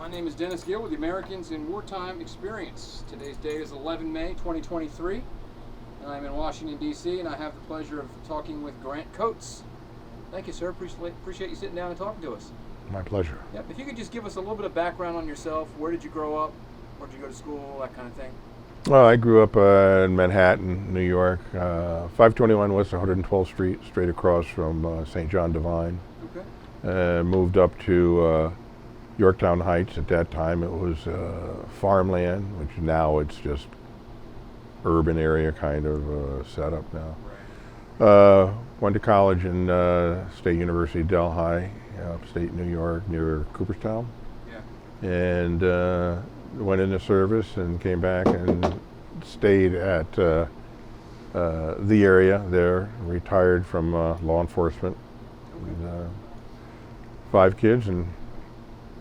My name is Dennis Gill with the Americans in Wartime Experience. Today's date is 11 May 2023, and I'm in Washington, D.C., and I have the pleasure of talking with Grant Coates. Thank you, sir. Appreciate you sitting down and talking to us. My pleasure. Yep. If you could just give us a little bit of background on yourself. Where did you grow up? Where did you go to school? That kind of thing. Well, I grew up in Manhattan, New York, 521 West 112th Street, straight across from St. John Divine. Okay. Moved up to Yorktown Heights. At that time it was farmland, which now it's just urban area kind of setup now. Right. Went to college in State University Delhi, upstate New York, near Cooperstown. Yeah. And went into service and came back and stayed at the area there, retired from law enforcement. Okay. And, 5 kids, and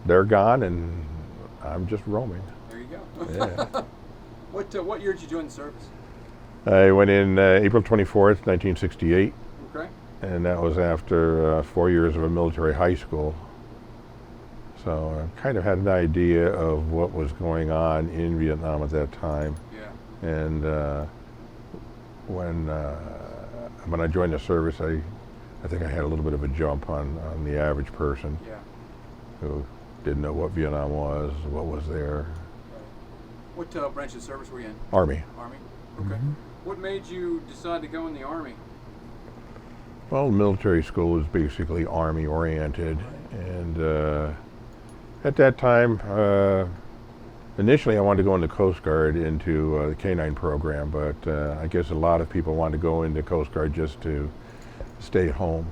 they're gone, and I'm just roaming. There you go. Yeah. What year did you join the service? I went in April 24th, 1968, Okay. and that was after 4 years of a military high school. So I kind of had an idea of what was going on in Vietnam at that time. Yeah. And when I joined the service, I think I had a little bit of a jump on the average person Yeah. who didn't know what Vietnam was, what was there. What branch of service were you in? Army. Army. Okay. Mhm. What made you decide to go in the Army? Well, military school was basically Army oriented, and at that time, initially I wanted to go in the Coast Guard into the K-9 program, but I guess a lot of people wanted to go into Coast Guard just to stay home.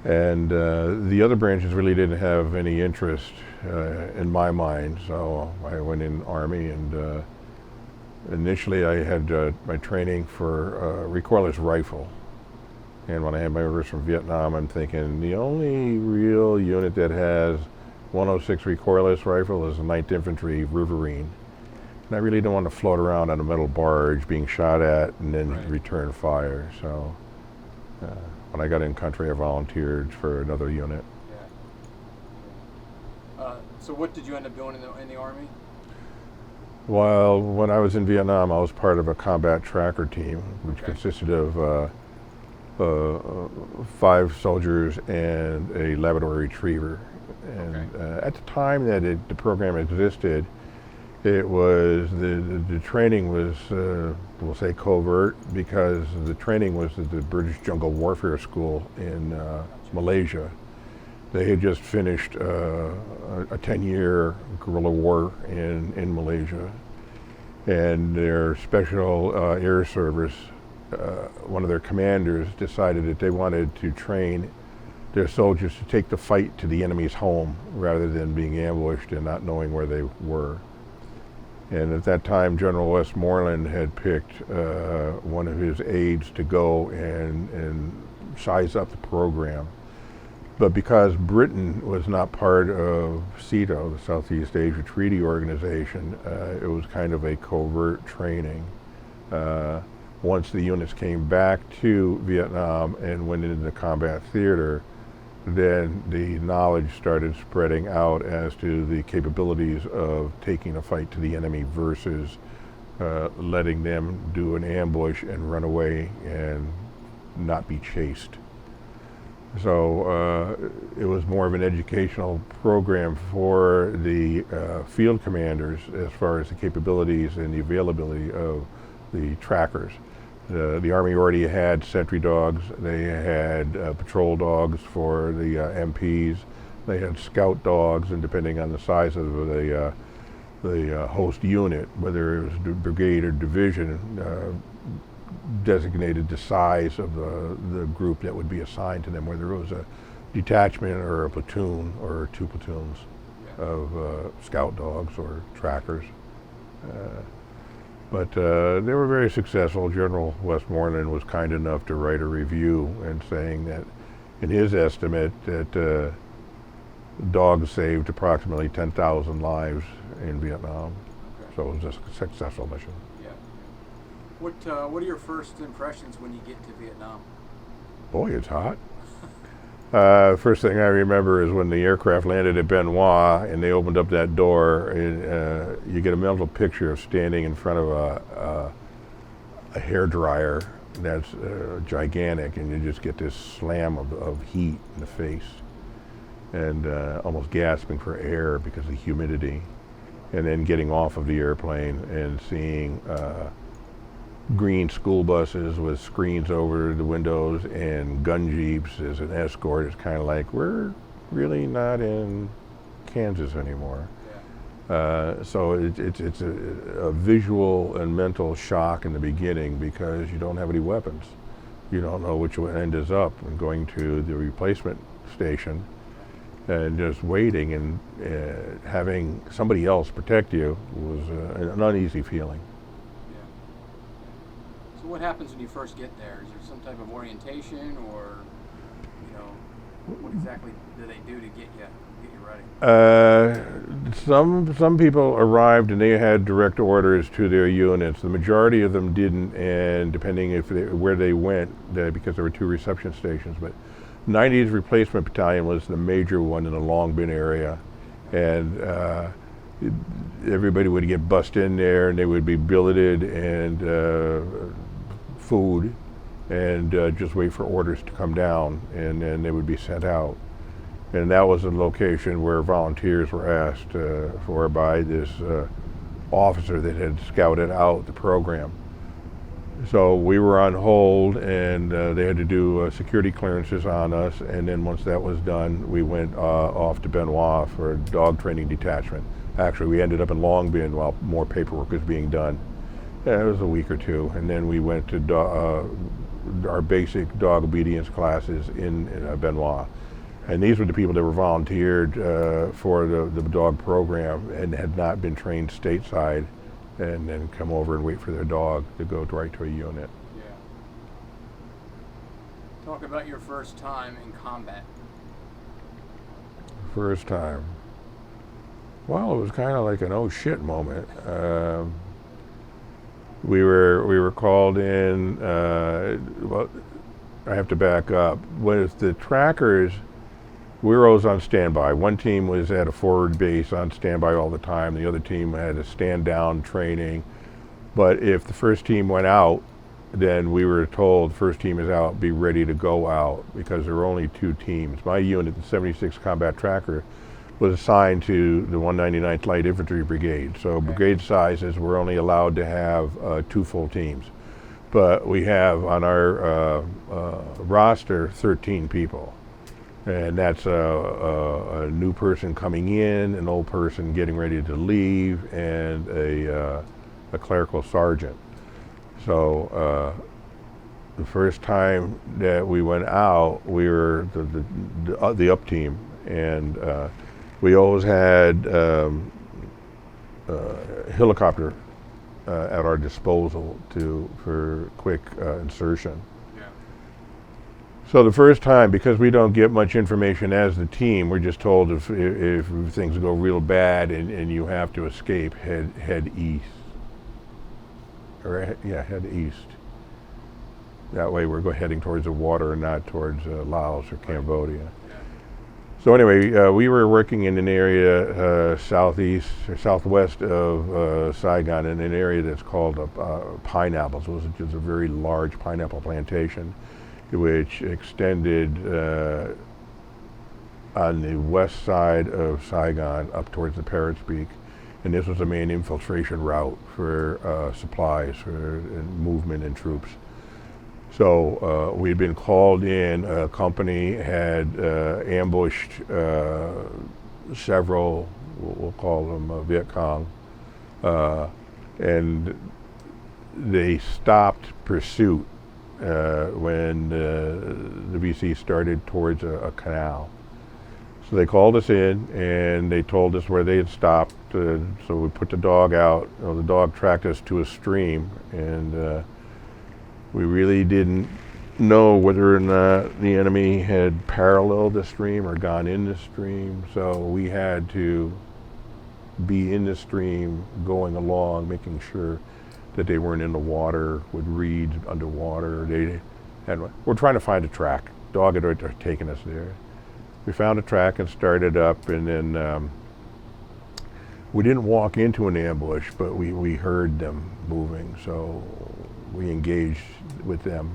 And the other branches really didn't have any interest in my mind, so I went in Army, and initially I had my training for a recoilless rifle. And when I had my orders from Vietnam, I'm thinking the only real unit that has 106 recoilless rifle is the 9th Infantry Riverine. And I really don't want to float around on a metal barge being shot at and then Right. return fire. So when I got in country, I volunteered for another unit. Yeah. So what did you end up doing in the Army? Well, when I was in Vietnam, I was part of a combat tracker team, which Okay. consisted of 5 soldiers and a Labrador Retriever. And Okay. at the time that the program existed, it was the training was we'll say covert, because the training was at the British Jungle Warfare School in Malaysia. They had just finished a 10-year guerrilla war in Malaysia, and their special air service, one of their commanders decided that they wanted to train their soldiers to take the fight to the enemy's home rather than being ambushed and not knowing where they were. And at that time, General Westmoreland had picked one of his aides to go and size up the program. But because Britain was not part of SEATO, the Southeast Asia Treaty Organization, it was kind of a covert training. Once the units came back to Vietnam and went into the combat theater, then the knowledge started spreading out as to the capabilities of taking a fight to the enemy versus letting them do an ambush and run away and not be chased. So it was more of an educational program for the field commanders as far as the capabilities and the availability of the trackers. The Army already had sentry dogs. They had patrol dogs for the MPs. They had scout dogs, and depending on the size of the host unit, whether it was brigade or division, designated the size of the group that would be assigned to them, whether it was a detachment or a platoon or 2 platoons of scout dogs or trackers. But they were very successful. General Westmoreland was kind enough to write a review and saying that, in his estimate, that dogs saved approximately 10,000 lives in Vietnam. Okay. So it was a successful mission. Yeah. What are your first impressions when you get to Vietnam? Boy, it's hot. First thing I remember is when the aircraft landed at Benoit and they opened up that door, and you get a mental picture of standing in front of a hair dryer that's gigantic, and you just get this slam of heat in the face, and almost gasping for air because of the humidity, and then getting off of the airplane and seeing green school buses with screens over the windows and gun jeeps as an escort. It's kind of like, we're really not in Kansas anymore. So it's a visual and mental shock in the beginning because you don't have any weapons. You don't know which end is up, and going to the replacement station and just waiting and having somebody else protect you was an uneasy feeling. So what happens when you first get there? Is there some type of orientation, or what exactly do they do to get you ready? Some people arrived and they had direct orders to their units. The majority of them didn't, and depending where they went, because there were 2 reception stations. But 90th Replacement Battalion was the major one in the Long Bin area, and everybody would get bussed in there, and they would be billeted and food, and just wait for orders to come down, and then they would be sent out. And that was a location where volunteers were asked for by this officer that had scouted out the program. So we were on hold, and they had to do security clearances on us, and then once that was done, we went off to Benoit for a dog training detachment. Actually, we ended up in Long Bin while more paperwork was being done. Yeah, it was a week or 2, and then we went to our basic dog obedience classes in Benoit. And these were the people that were volunteered for the dog program and had not been trained stateside, and then come over and wait for their dog to go right to a unit. Yeah. Talk about your first time in combat. First time. Well, it was kind of like an oh shit moment. We were called in. Well, I have to back up. With the trackers, we were always on standby. One team was at a forward base on standby all the time. The other team had a stand down training. But if the first team went out, then we were told first team is out, be ready to go out, because there were only 2 teams. My unit, the 76th Combat Tracker, was assigned to the 199th Light Infantry Brigade. So brigade sizes were only allowed to have 2 full teams. But we have on our roster 13 people. And that's a new person coming in, an old person getting ready to leave, and a clerical sergeant. So the first time that we went out, we were the up team, and we always had helicopter at our disposal for quick insertion. So the first time, because we don't get much information as the team, we're just told if things go real bad and you have to escape, head east. Head east. That way we're heading towards the water and not towards Laos or Cambodia. So anyway, we were working in an area southeast or southwest of Saigon, in an area that's called Pineapples. It was just a very large pineapple plantation, which extended on the west side of Saigon up towards the Parrots Peak. And this was the main infiltration route for supplies, for movement and troops. So we'd been called in. A company had ambushed several, we'll call them Viet Cong, and they stopped pursuit when the VC started towards a canal. So they called us in and they told us where they had stopped. So we put the dog out. The dog tracked us to a stream, and we really didn't know whether or not the enemy had paralleled the stream or gone in the stream. So we had to be in the stream, going along, making sure that they weren't in the water with reeds underwater. We're trying to find a track. Dog had taken us there. We found a track and started up, and then we didn't walk into an ambush, but we heard them moving, so we engaged with them.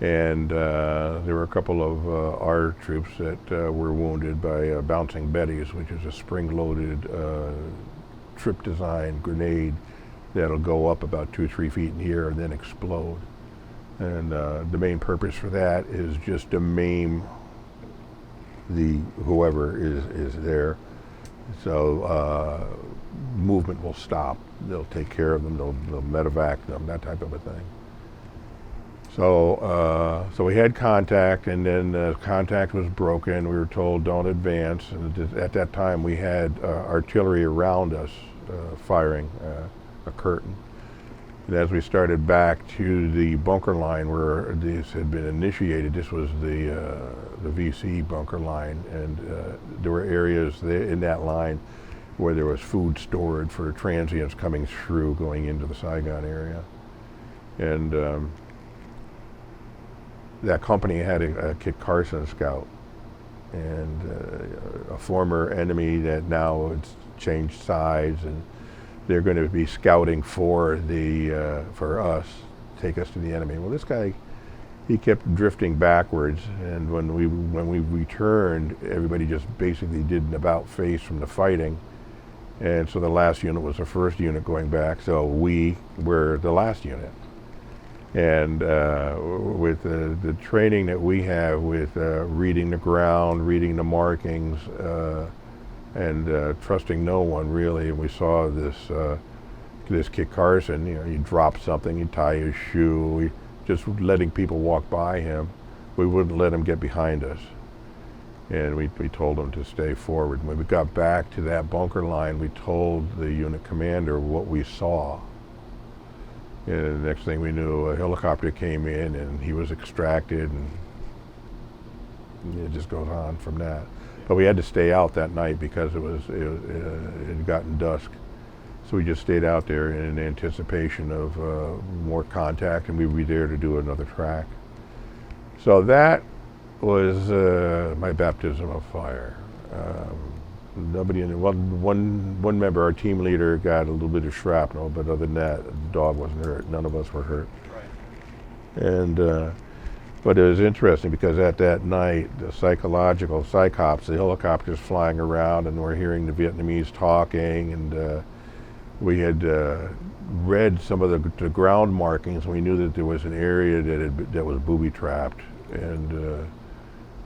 And there were a couple of our troops that were wounded by bouncing Bettys, which is a spring-loaded trip design grenade that'll go up about 2 or 3 feet in the air and then explode. And the main purpose for that is just to maim whoever is there. So movement will stop. They'll take care of them. They'll medevac them, that type of a thing. So we had contact, and then contact was broken. We were told don't advance. And at that time, we had artillery around us firing a curtain. And as we started back to the bunker line where this had been initiated, this was the VC bunker line, and there were areas in that line where there was food stored for transients coming through, going into the Saigon area. And that company had a Kit Carson scout, and a former enemy that now it's changed sides, and they're going to be scouting for us, take us to the enemy. Well, this guy, he kept drifting backwards, and when we returned, everybody just basically did an about face from the fighting, and so the last unit was the first unit going back, so we were the last unit. And with the training that we have with reading the ground, reading the markings, and trusting no one really, and we saw this Kit Carson, you drop something, you tie his shoe, just letting people walk by him. We wouldn't let him get behind us. And we told him to stay forward. When we got back to that bunker line, we told the unit commander what we saw. And the next thing we knew, a helicopter came in and he was extracted, and it just goes on from that. But we had to stay out that night because it had gotten dusk. So we just stayed out there in anticipation of more contact, and we would be there to do another track. So that was my baptism of fire. Nobody in one member, our team leader, got a little bit of shrapnel, but other than that, the dog wasn't hurt. None of us were hurt. Right. And but it was interesting because at that night, the psychological psychops, the helicopters flying around, and we're hearing the Vietnamese talking, and we had read some of the ground markings, and we knew that there was an area that was booby trapped, and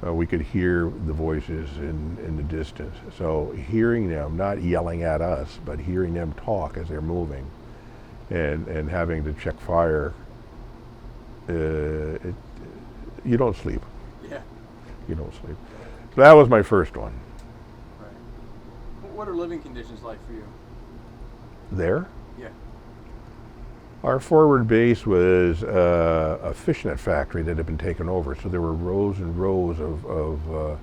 we could hear the voices in the distance. So hearing them, not yelling at us, but hearing them talk as they're moving, and having to check fire, you don't sleep. Yeah. You don't sleep. So that was my first one. Right. What are living conditions like for you? There? Yeah. Our forward base was a fishnet factory that had been taken over, so there were rows and rows of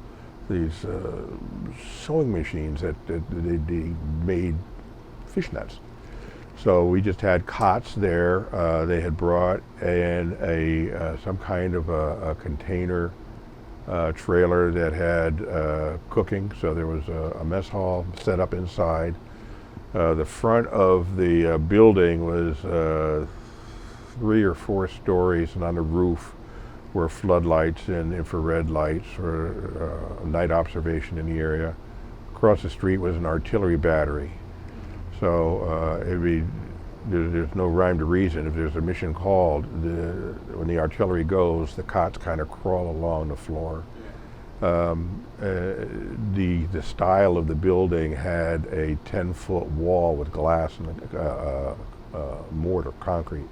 these sewing machines that they made fishnets. So we just had cots there. They had brought in some kind of a container trailer that had cooking, so there was a mess hall set up inside. The front of the building was 3 or 4 stories, and on the roof were floodlights and infrared lights for night observation in the area. Across the street was an artillery battery. So there's no rhyme to reason. If there's a mission called, when the artillery goes, the cots kind of crawl along the floor. The style of the building had a 10-foot wall with glass and mortar, concrete,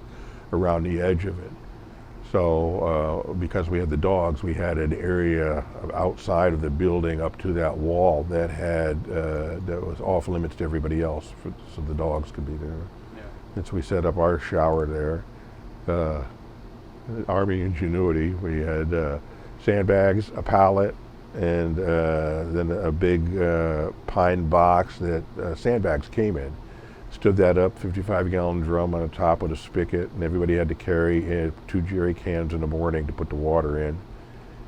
around the edge of it. So because we had the dogs, we had an area outside of the building up to that wall that had that was off limits to everybody else, so the dogs could be there. Yeah. And so we set up our shower there. Army ingenuity. We had sandbags, a pallet, and then a big pine box that sandbags came in. Stood that up, 55-gallon drum on the top with a spigot, and everybody had to carry 2 jerry cans in the morning to put the water in,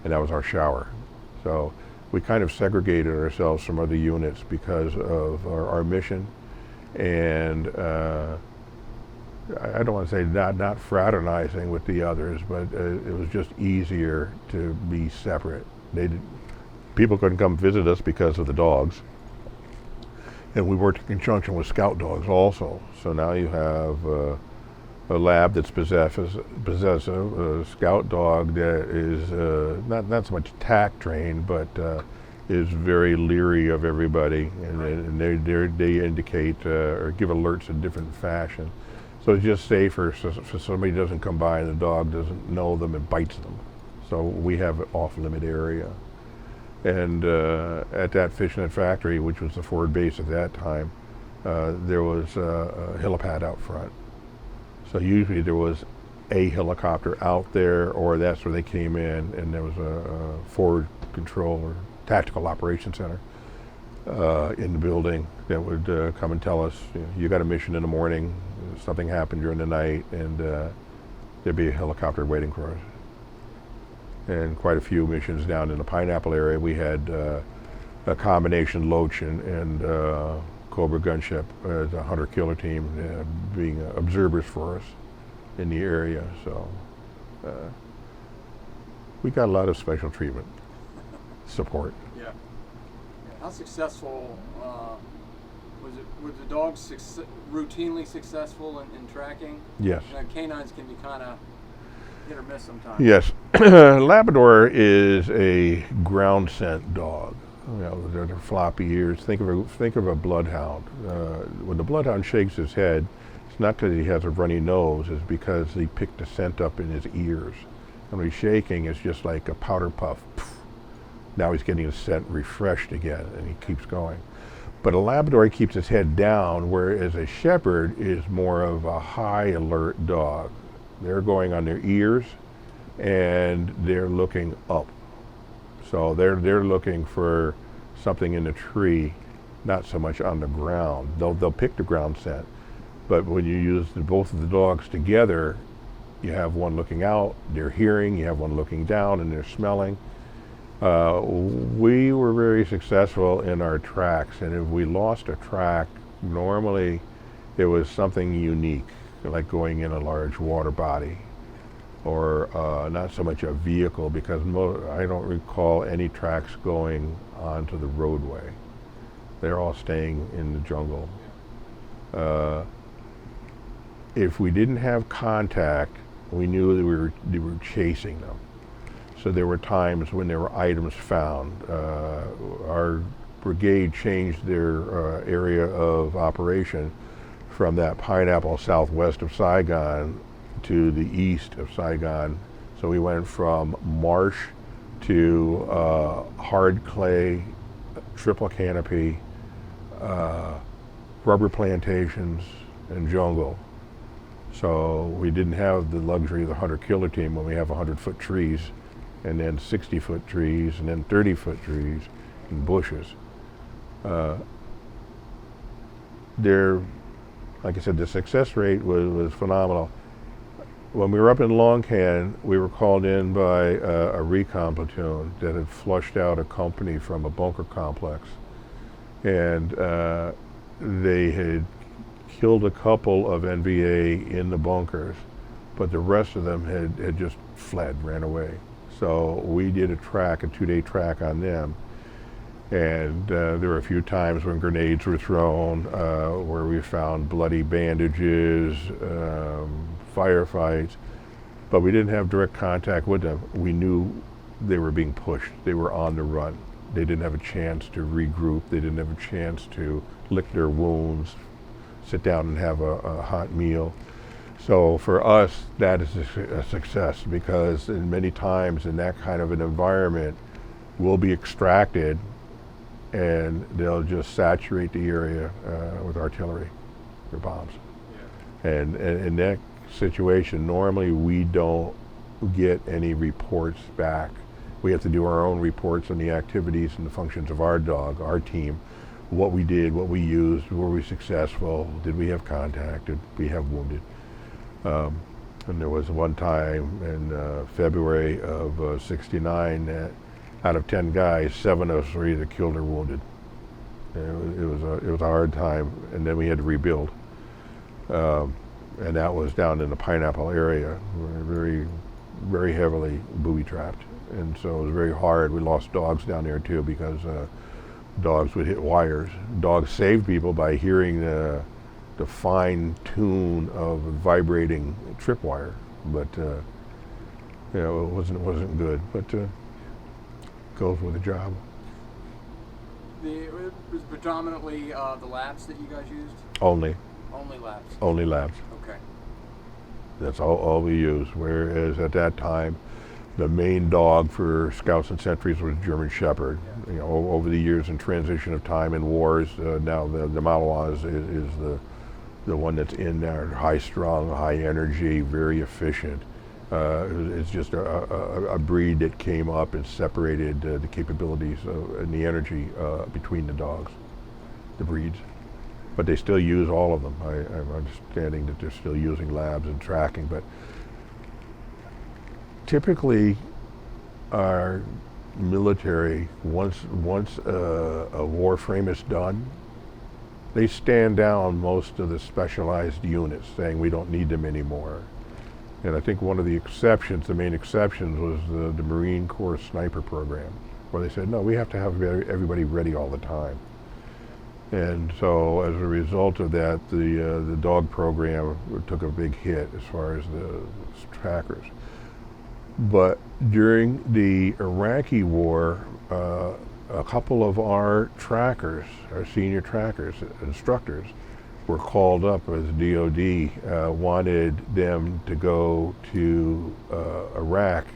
and that was our shower. So we kind of segregated ourselves from other units because of our mission, and I don't want to say not fraternizing with the others, but it was just easier to be separate. People couldn't come visit us because of the dogs, and we worked in conjunction with scout dogs also. So now you have a lab that's possessive, a scout dog that is not so much tack trained, but is very leery of everybody, and they indicate or give alerts in different fashion. So it's just safer so somebody doesn't come by and the dog doesn't know them and bites them. So we have an off-limit area. And at that fishnet factory, which was the forward base at that time, there was a helipad out front. So usually there was a helicopter out there, or that's where they came in, and there was a forward control or tactical operations center in the building that would come and tell us, you got a mission in the morning, something happened during the night, and there'd be a helicopter waiting for us. And quite a few missions down in the Pineapple area. We had a combination Loach and Cobra gunship as a hunter-killer team being observers for us in the area. So we got a lot of special treatment support. Yeah. How successful was it? Were the dogs routinely successful in tracking? Yes. You know, canines can be kind of hit or miss sometimes. Yes. Labrador is a ground scent dog. You know, they're floppy ears. Think of a bloodhound. When the bloodhound shakes his head, it's not because he has a runny nose. It's because he picked the scent up in his ears. And when he's shaking, it's just like a powder puff. Now he's getting his scent refreshed again, and he keeps going. But a Labrador keeps his head down, whereas a Shepherd is more of a high alert dog. They're going on their ears, and they're looking up. So they're looking for something in the tree, not so much on the ground. They'll pick the ground scent, but when you use both of the dogs together, you have one looking out, they're hearing, you have one looking down, and they're smelling. We were very successful in our tracks, and if we lost a track, normally it was something unique, like going in a large water body, or not so much a vehicle, because I don't recall any tracks going onto the roadway. They're all staying in the jungle. If we didn't have contact, we knew that we were chasing them. So there were times when there were items found. Our brigade changed their area of operation from that Pineapple southwest of Saigon to the east of Saigon. So we went from marsh to hard clay, triple canopy, rubber plantations, and jungle. So we didn't have the luxury of the hunter-killer team when we have 100-foot trees, and then 60-foot trees, and then 30-foot trees, and bushes. Like I said, the success rate was phenomenal. When we were up in Longcan, we were called in by a recon platoon that had flushed out a company from a bunker complex. And they had killed a couple of NVA in the bunkers, but the rest of them had just fled, ran away. So we did a 2-day track on them. And there were a few times when grenades were thrown, where we found bloody bandages, firefights, but we didn't have direct contact with them. We knew they were being pushed. They were on the run. They didn't have a chance to regroup. They didn't have a chance to lick their wounds, sit down and have a hot meal. So for us, that is a success, because many times in that kind of an environment, we'll be extracted and they'll just saturate the area with artillery or bombs. Yeah. And in that situation, normally we don't get any reports back. We have to do our own reports on the activities and the functions of our dog, our team, what we did, what we used, were we successful, did we have contact, did we have wounded. And there was one time in February of '69 that out of 10 guys, 7 of us were either killed or wounded. It was a hard time, and then we had to rebuild. And that was down in the Pineapple area. We were very, very heavily booby trapped, and so it was very hard. We lost dogs down there too because dogs would hit wires. Dogs saved people by hearing the fine tune of vibrating tripwire, but it wasn't good. But goes with the job. It was predominantly the labs that you guys used? Only labs? Only labs. Okay. That's all we used. Whereas at that time, the main dog for scouts and sentries was German Shepherd. Yeah. Over the years in transition of time and wars, now the Malinois is the one that's in there, high strung, high energy, very efficient. It's just a breed that came up and separated the capabilities and the energy between the dogs, the breeds. But they still use all of them. I'm understanding that they're still using labs and tracking, but typically our military, once a war frame is done, they stand down most of the specialized units, saying we don't need them anymore. And I think one of the exceptions, the main exceptions, was the Marine Corps sniper program, where they said, no, we have to have everybody ready all the time. And so as a result of that, the dog program took a big hit as far as the trackers. But during the Iraqi war, a couple of our trackers, our senior trackers, instructors, were called up as DOD wanted them to go to Iraq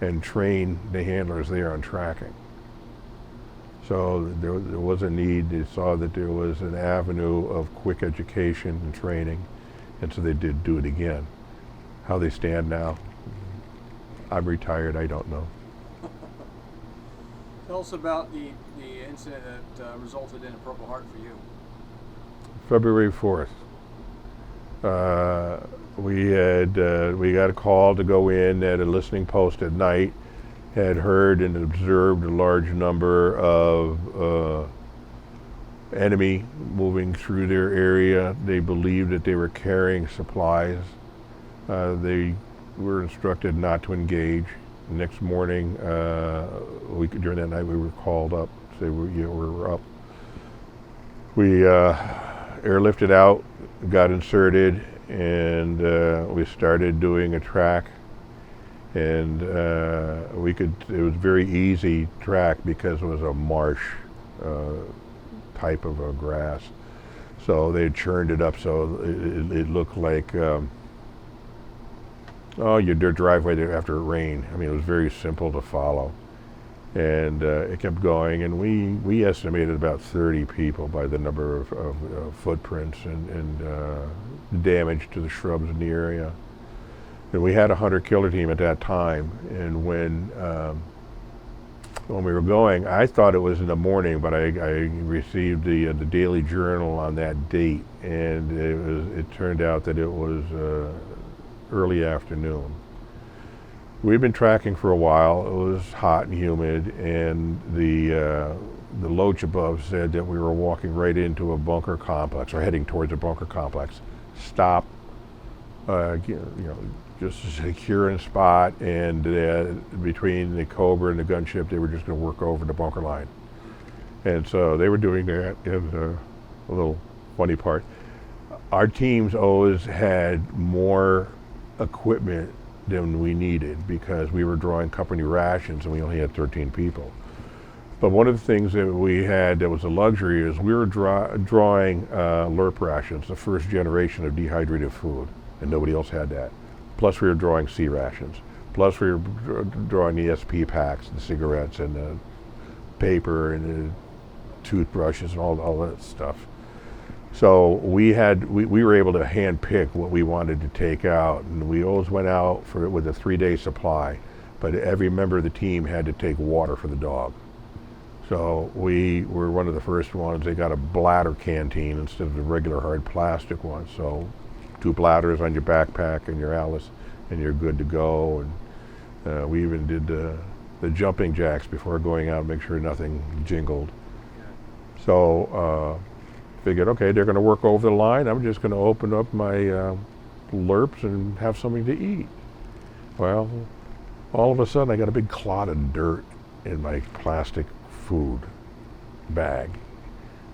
and train the handlers there on tracking. So there was a need. They saw that there was an avenue of quick education and training, and so they did do it again. How they stand now, I'm retired, I don't know. Tell us about the incident that resulted in a Purple Heart for you. February 4th. We got a call to go in at a listening post at night. Had heard and observed a large number of enemy moving through their area. They believed that they were carrying supplies. They were instructed not to engage. The next morning, during that night, we were called up. Say we were up. We airlifted out, got inserted, and we started doing a track. And it was very easy track because it was a marsh type of a grass. So they churned it up so it looked like your dirt driveway after it rained. I mean, it was very simple to follow. And it kept going, and we estimated about 30 people by the number of footprints and damage to the shrubs in the area. And we had a hunter-killer team at that time, and when we were going, I thought it was in the morning, but I received the Daily Journal on that date, and it turned out that it was early afternoon. We'd been tracking for a while. It was hot and humid, and the loach above said that we were walking right into a bunker complex, or heading towards a bunker complex. Stop, just a secure spot, and between the Cobra and the gunship, they were just going to work over the bunker line. And so they were doing that. And a little funny part, our teams always had more equipment than we needed because we were drawing company rations and we only had 13 people. But one of the things that we had that was a luxury is we were drawing LERP rations, the first generation of dehydrated food, and nobody else had that. Plus we were drawing C rations. Plus we were drawing the SP packs, the cigarettes and the paper and the toothbrushes and all that stuff. So we were able to hand pick what we wanted to take out, and we always went out with a 3-day supply, but every member of the team had to take water for the dog. So we were one of the first ones. They got a bladder canteen instead of the regular hard plastic one. So 2 bladders on your backpack and your Alice, and you're good to go. And we even did the jumping jacks before going out, make sure nothing jingled. So figured, okay, they're going to work over the line. I'm just going to open up my lerps and have something to eat. Well, all of a sudden I got a big clod of dirt in my plastic food bag.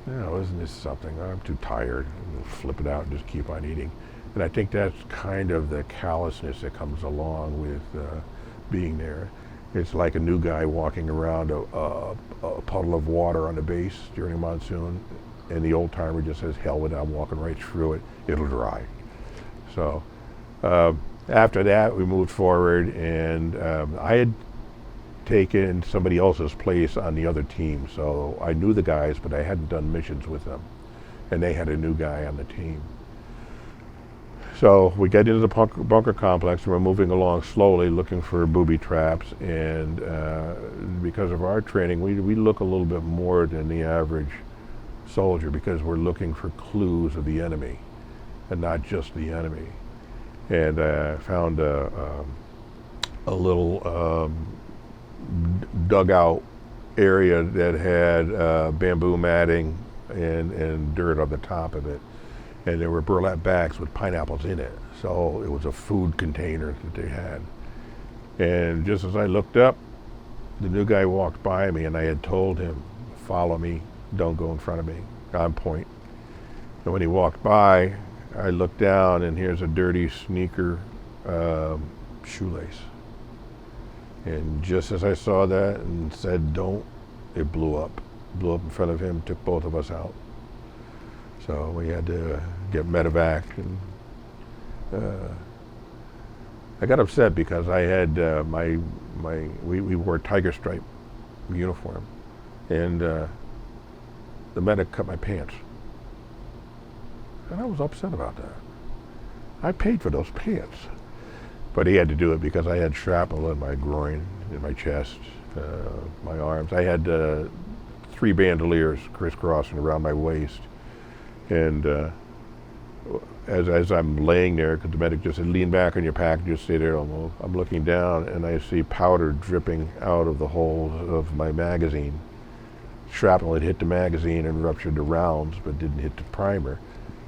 Isn't this something? I'm too tired. I'll flip it out and just keep on eating. And I think that's kind of the callousness that comes along with being there. It's like a new guy walking around a puddle of water on the base during a monsoon, and the old timer just says, hell with it, I'm walking right through it, it'll dry. So after that, we moved forward, and I had taken somebody else's place on the other team, so I knew the guys, but I hadn't done missions with them, and they had a new guy on the team. So we get into the bunker complex, and we're moving along slowly looking for booby traps, and because of our training, we look a little bit more than the average soldier because we're looking for clues of the enemy and not just the enemy. And found a little dugout area that had bamboo matting and dirt on the top of it. And there were burlap bags with pineapples in it. So it was a food container that they had. And just as I looked up, the new guy walked by me, and I had told him, follow me, don't go in front of me, on point. And when he walked by, I looked down, and here's a dirty sneaker shoelace. And just as I saw that and said, don't, it blew up in front of him, took both of us out. So we had to get medevac, and I got upset because I had we wore a tiger stripe uniform, and the medic cut my pants, and I was upset about that. I paid for those pants, but he had to do it because I had shrapnel in my groin, in my chest, my arms. I had 3 bandoliers crisscrossing around my waist. And as I'm laying there, because the medic just said, lean back on your pack, just stay there, don't move. I'm looking down, and I see powder dripping out of the holes of my magazine. Shrapnel had hit the magazine and ruptured the rounds, but didn't hit the primer.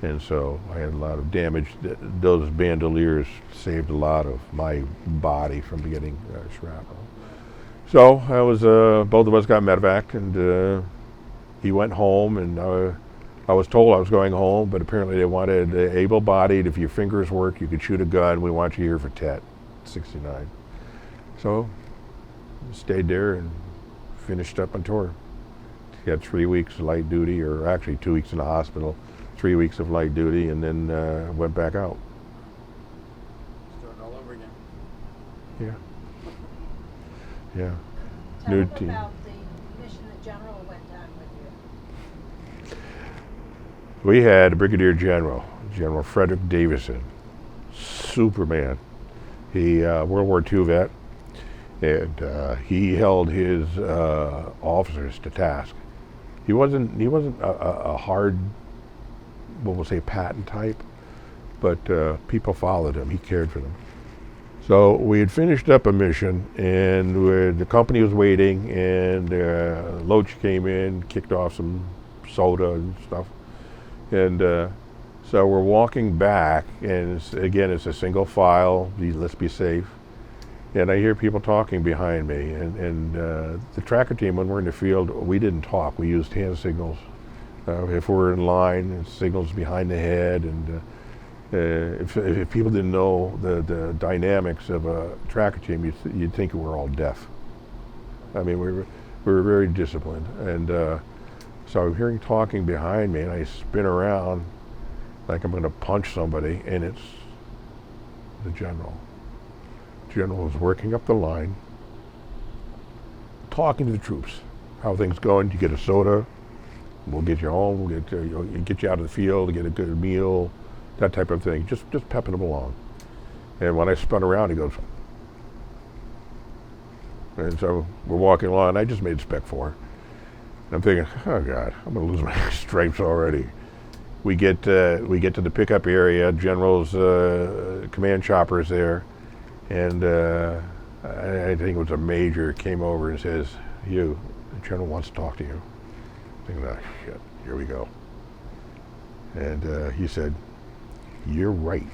And so I had a lot of damage. Those bandoliers saved a lot of my body from getting shrapnel. So I was, both of us got medevac, and he went home, and I was told I was going home, but apparently they wanted able-bodied. If your fingers work, you could shoot a gun. We want you here for TET 69. So stayed there and finished up on tour. Had 3 weeks of light duty, or actually 2 weeks in the hospital, 3 weeks of light duty, and then went back out. Starting all over again. Yeah. Yeah. Tell New them team. about the mission that General went on with you. We had a Brigadier General, General Frederick Davidson, Superman. He World War II vet, and he held his officers to task. He wasn't a hard, what we'll say, patent type, but people followed him. He cared for them. So we had finished up a mission, and the company was waiting, and Loach came in, kicked off some soda and stuff. And so we're walking back, and it's a single file, let's be safe. And I hear people talking behind me, and the tracker team, when we're in the field, we didn't talk, we used hand signals. If we're in line, signals behind the head, and if people didn't know the dynamics of a tracker team, you'd think we're all deaf. I mean, we were very disciplined, and so I'm hearing talking behind me, and I spin around like I'm going to punch somebody, and it's the general. The general was working up the line, talking to the troops. How things going? You get a soda, we'll get you home, we'll get you out of the field, get a good meal, that type of thing. Just pepping them along. And when I spun around, he goes, and so we're walking along. I just made Spec 4. I'm thinking, oh God, I'm going to lose my stripes already. We get to the pickup area. General's command chopper is there, and I think it was a major, came over and says, "You, the general wants to talk to you." Thinking, "Oh shit, here we go." And he said, "You're right."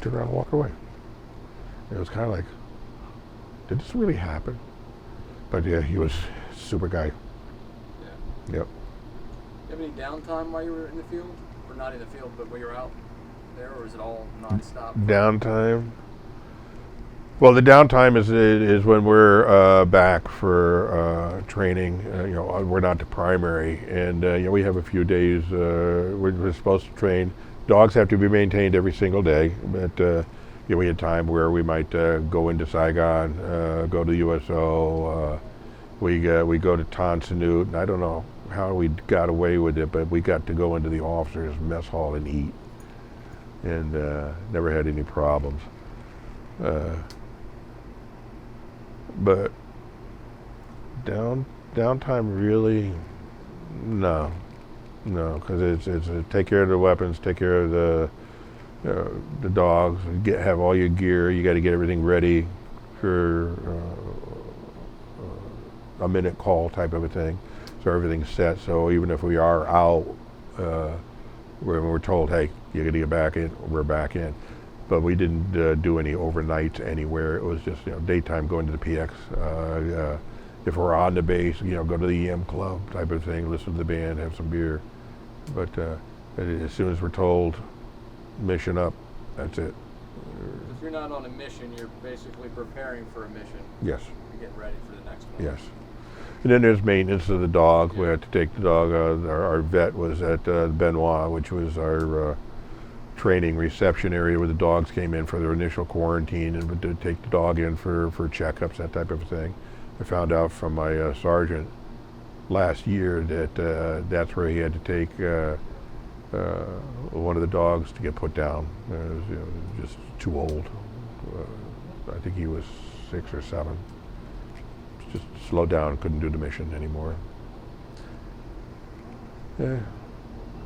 Turned around and walked away. It was kind of like, did this really happen? But yeah, he was a super guy. Yeah. Yep. You have any downtime while you were in the field? Or not in the field, but while you're out there? Or is it all nonstop? Downtime. Well, the downtime is when we're back for training. We're not the primary, and we have a few days. We're supposed to train. Dogs have to be maintained every single day, but we had time where we might go into Saigon, go to the USO. We go to Tonsanute, and I don't know how we got away with it, but we got to go into the officers' mess hall and eat, and never had any problems. But downtime really, no, because it's take care of the weapons, take care of the dogs, have all your gear. You got to get everything ready for a minute call type of a thing. So everything's set. So even if we are out, when we're told, hey, you got to get back in, we're back in. But we didn't do any overnights anywhere. It was just daytime, going to the PX. If we're on the base, go to the EM club type of thing, listen to the band, have some beer. But as soon as we're told, mission up, that's it. If you're not on a mission, you're basically preparing for a mission. Yes. You're getting ready for the next one. Yes. And then there's maintenance of the dog. We had to take the dog. Our vet was at Benoit, which was our training reception area where the dogs came in for their initial quarantine, and would take the dog in for checkups, that type of thing. I found out from my sergeant last year that that's where he had to take one of the dogs to get put down. It was, just too old. I think he was 6 or 7. Just slowed down, couldn't do the mission anymore. Yeah.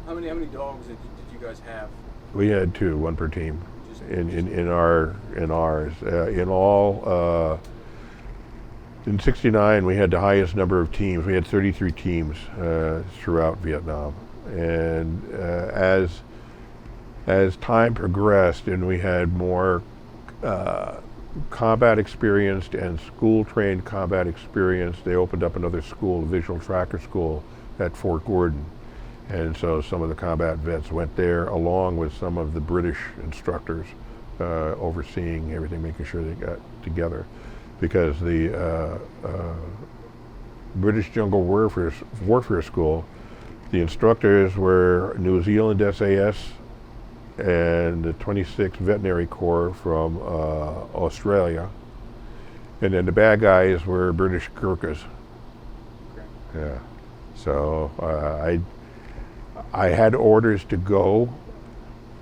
How many dogs did you guys have? We had 2, 1 per team. In ours. In all, in '69, we had the highest number of teams. We had 33 teams throughout Vietnam, and as time progressed, and we had more combat experienced and school-trained combat experience, they opened up another school, a visual tracker school, at Fort Gordon. And so some of the combat vets went there along with some of the British instructors overseeing everything, making sure they got together. Because the British Jungle Warfare School, the instructors were New Zealand SAS and the 26th Veterinary Corps from Australia. And then the bad guys were British Gurkhas. Okay. Yeah. So I had orders to go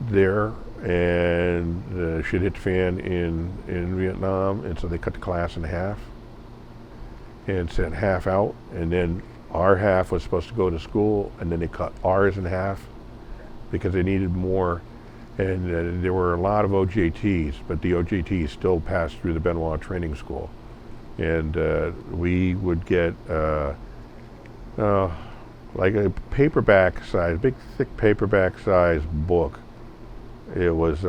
there, and shit hit the fan in Vietnam, and so they cut the class in half and sent half out, and then our half was supposed to go to school, and then they cut ours in half because they needed more. And there were a lot of OJTs, but the OJTs still passed through the Benoit Training School. And we would get like a paperback size, big thick paperback size book. It was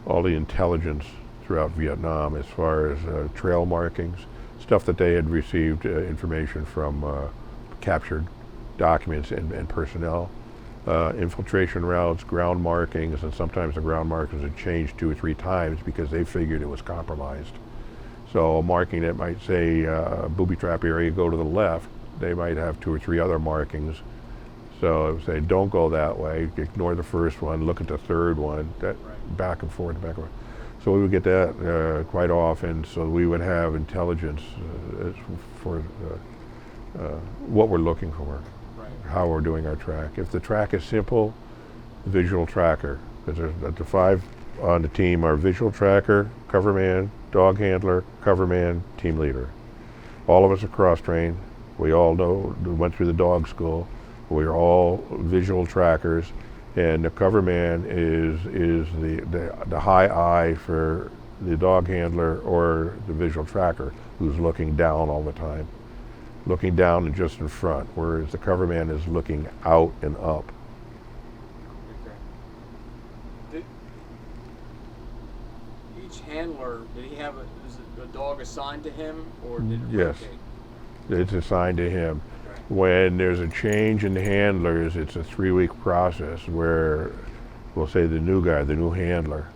all the intelligence throughout Vietnam as far as trail markings, stuff that they had received information from captured documents and personnel, infiltration routes, ground markings, and sometimes the ground markings had changed 2 or 3 times because they figured it was compromised. So a marking that might say booby trap area, go to the left, they might have 2 or 3 other markings. So it would say, don't go that way, ignore the first one, look at the third one, that Right. back and forth, back and forth. So we would get that quite often, so we would have intelligence for what we're looking for, Right. how we're doing our track. If the track is simple, visual tracker, because the 5 on the team are visual tracker, cover man, dog handler, cover man, team leader. All of us are cross-trained. We all went through the dog school. We're all visual trackers, and the cover man is the high eye for the dog handler or the visual tracker who's looking down all the time, looking down and just in front, whereas the cover man is looking out and up. Okay. Each handler, did he have is it a dog assigned to him, or did it Yes. rotate? It's assigned to him. Okay. When there's a change in the handlers, it's a 3-week process where, we'll say the new guy, the new handler,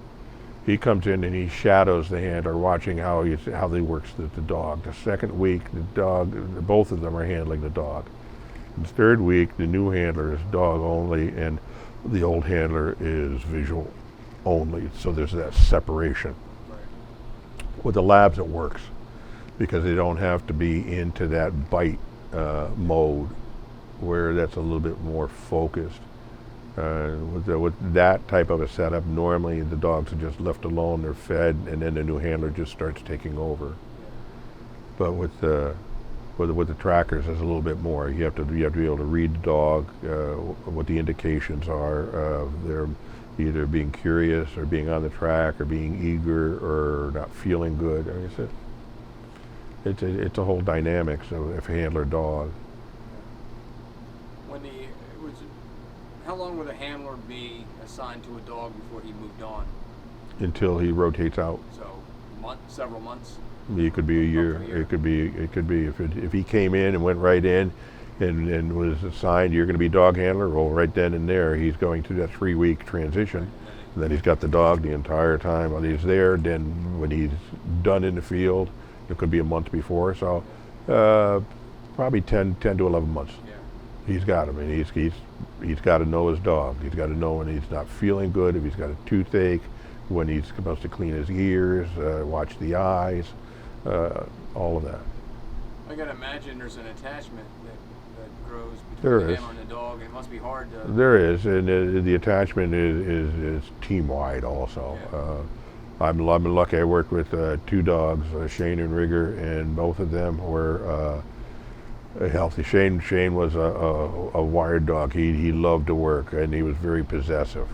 he comes in and he shadows the handler, watching how he works the dog. The second week, the dog, both of them are handling the dog. The third week, the new handler is dog only, and the old handler is visual only. So there's that separation. Right. With the labs, it works because they don't have to be into that bite mode, where that's a little bit more focused. With that type of a setup, normally the dogs are just left alone, they're fed, and then the new handler just starts taking over. But with the trackers, there's a little bit more. You have to be able to read the dog, what the indications are. They're either being curious or being on the track or being eager or not feeling good. I mean, it's a whole dynamics of a handler dog. How long would a handler be assigned to a dog before he moved on? Until he rotates out. So, several months. It could be a year. It could be if he came in and went right in and was assigned, you're going to be dog handler. Well, right then and there, he's going through that 3-week transition. And then he's got the dog the entire time while he's there. Then when he's done in the field, it could be a month before. So probably 10 to 11 months. Yeah. He's got him, and he's got to know his dog. He's got to know when he's not feeling good, if he's got a toothache, when he's supposed to clean his ears, watch the eyes, all of that. I gotta imagine there's an attachment that grows There between the is. handler and the dog, and it must be hard to. There is, and the attachment is team-wide also. Yeah. I'm lucky. I worked with 2 dogs, Shane and Rigger, and both of them were healthy. Shane was a wired dog. He loved to work, and he was very possessive.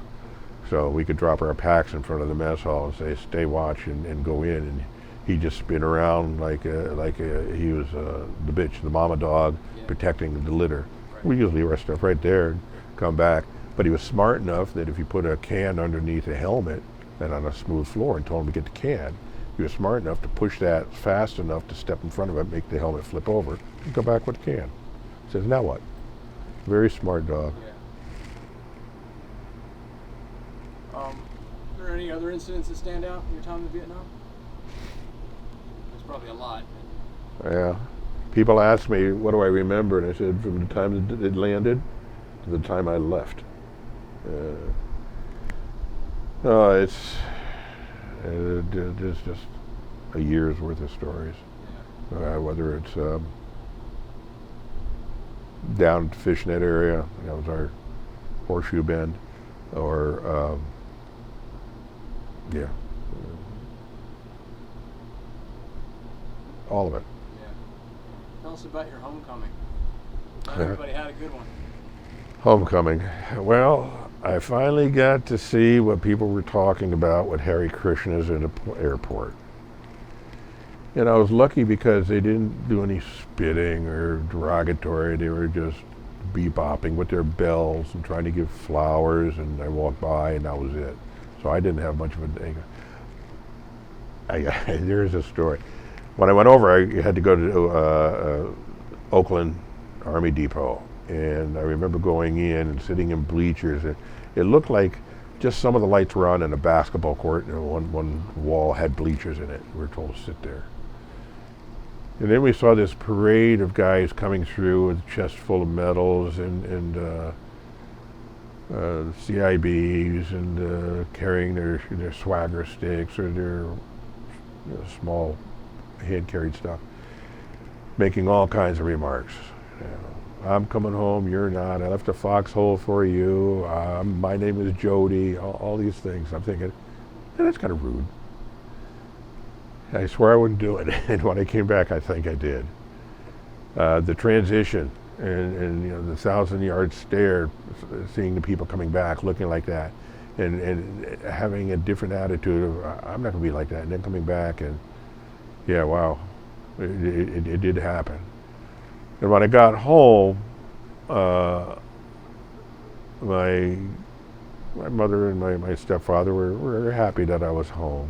So we could drop our packs in front of the mess hall and say, "Stay watch," and go in, and he'd just spin around like he was the bitch, the mama dog, Yeah. protecting the litter. Right. We usually leave our stuff right there and come back. But he was smart enough that if you put a can underneath a helmet and on a smooth floor and told him to get the can, he was smart enough to push that fast enough to step in front of it, make the helmet flip over, and go back with the can. Says, "Now what?" Very smart dog. Yeah. Are there any other incidents that stand out in your time in Vietnam? There's probably a lot. Yeah. People ask me, what do I remember? And I said, from the time that it landed to the time I left. It's just a year's worth of stories. Yeah. Whether it's down at the fishnet area, that was our horseshoe bend, or yeah, all of it. Yeah. Tell us about your homecoming. Not everybody had a good one. Homecoming. Well, I finally got to see what people were talking about with Hare Krishnas in the airport. And I was lucky because they didn't do any spitting or derogatory. They were just bebopping with their bells and trying to give flowers, and I walked by and that was it. So I didn't have much of a day. There's a story. When I went over, I had to go to Oakland Army Depot, and I remember going in and sitting in bleachers. It looked like just some of the lights were on in a basketball court, and one wall had bleachers in it. We were told to sit there. And then we saw this parade of guys coming through with chests full of medals and CIBs and carrying their swagger sticks or their small hand-carried stuff, making all kinds of remarks. I'm coming home, you're not. I left a foxhole for you. My name is Jody. All these things. I'm thinking, that's kind of rude. I swear I wouldn't do it. And when I came back, I think I did. The transition and the 1,000-yard stare, seeing the people coming back looking like that, and having a different attitude of I'm not going to be like that, and then coming back and yeah, wow, it did happen. And when I got home, my mother and my stepfather were happy that I was home.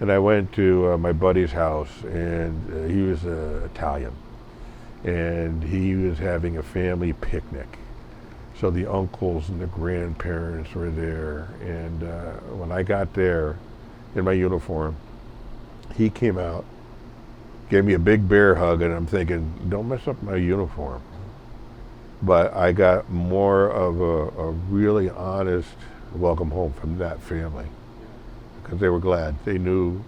And I went to my buddy's house, and he was Italian, and he was having a family picnic. So the uncles and the grandparents were there, and when I got there in my uniform, he came out, gave me a big bear hug, and I'm thinking, don't mess up my uniform. But I got more of a really honest welcome home from that family, because they were glad. They knew,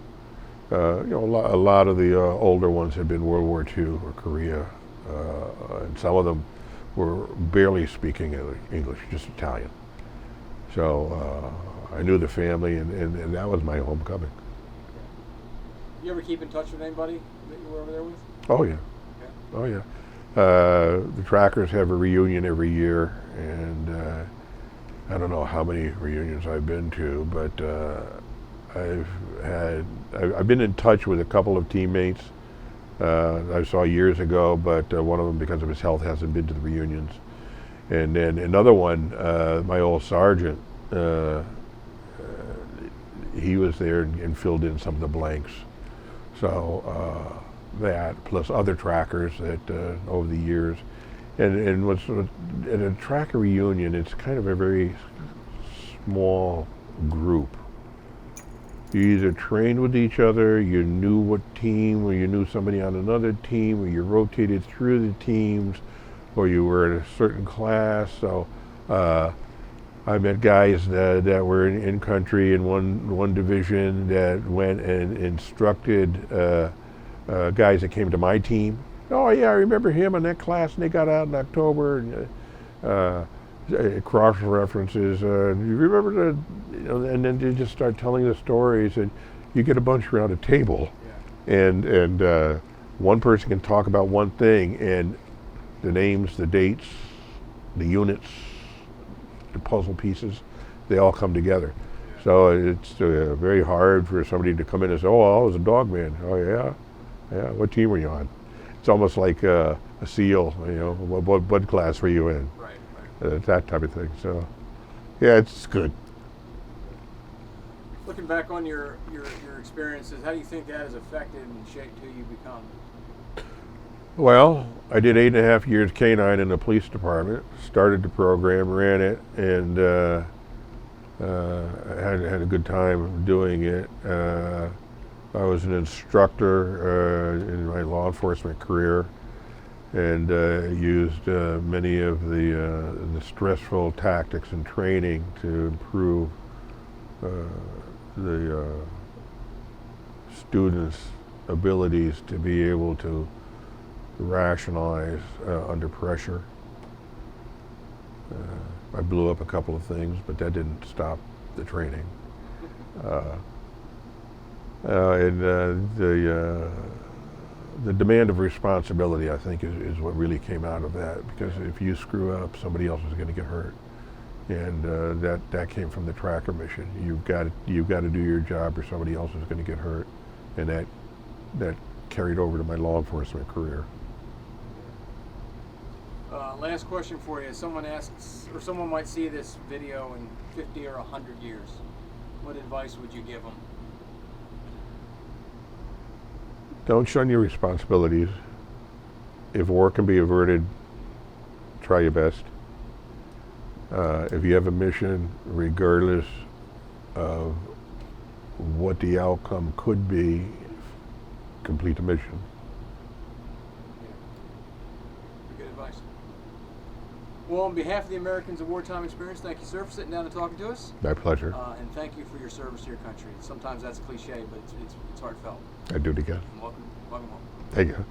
a lot of the older ones had been World War II or Korea, and some of them were barely speaking English, just Italian. So I knew the family, and that was my homecoming. You ever keep in touch with anybody that you were over there with? Oh yeah, Okay. oh yeah. The Trackers have a reunion every year, and I don't know how many reunions I've been to, but I've been in touch with a couple of teammates I saw years ago, but one of them, because of his health, hasn't been to the reunions. And then another one, my old sergeant, he was there and filled in some of the blanks. So that, plus other trackers that over the years. And what's at a tracker reunion, it's kind of a very small group. You either trained with each other, you knew what team, or you knew somebody on another team, or you rotated through the teams, or you were in a certain class. So I met guys that were in country in one division that went and instructed guys that came to my team. Oh yeah, I remember him in that class, and they got out in October. And cross references. You remember and then they just start telling the stories, and you get a bunch around a table, and one person can talk about one thing, and the names, the dates, the units, the puzzle pieces, they all come together. So it's very hard for somebody to come in and say, "Oh, I was a dog man." Oh yeah. What team were you on? It's almost like a SEAL. What class were you in? Right. That type of thing. So, yeah, it's good. Looking back on your experiences, how do you think that has affected and shaped who you become? Well, I did 8.5 years K-9 in the police department. Started the program, ran it, and had a good time doing it. I was an instructor in my law enforcement career, and used many of the stressful tactics and training to improve the students' abilities to be able to rationalize under pressure. I blew up a couple of things, but that didn't stop the training. The demand of responsibility, I think, is what really came out of that. Because if you screw up, somebody else is going to get hurt, and that came from the tracker mission. You've got to do your job, or somebody else is going to get hurt, and that carried over to my law enforcement career. Last question for you. Someone asks, or someone might see this video in 50 or 100 years. What advice would you give them? Don't shun your responsibilities. If war can be averted, try your best. If you have a mission, regardless of what the outcome could be, complete the mission. Good advice. Well, on behalf of the Americans of Wartime Experience, thank you, sir, for sitting down and talking to us. My pleasure. And thank you for your service to your country. Sometimes that's cliche, but it's heartfelt. I do it again. Welcome home. Thank you.